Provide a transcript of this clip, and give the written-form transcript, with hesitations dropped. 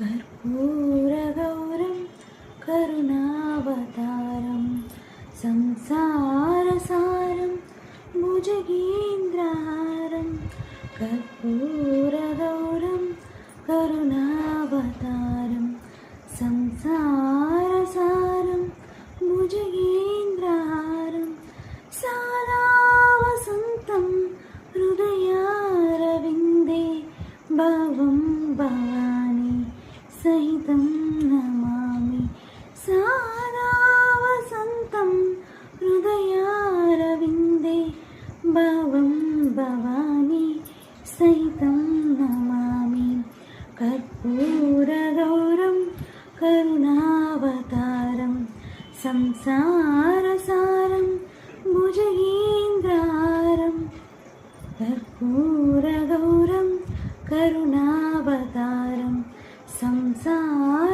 कर्पूरगौरं करुणावतारं संसारसारं भुजगेन्द्रहारं कर्पूरगौरं करुणावतारं संसारसारं भुजगेन्द्रहारं सदा वसन्तं हृदयारविन्दे भवं भवानी सहितं नमामि सदा वसन्तं हृदयारविन्दे भवं भवानी सहितं नमामि कर्पूरगौरं करुणावतारं संसारसारं भुजगेन्द्रहारं कर्पूरगौरं करुणावतारं संसार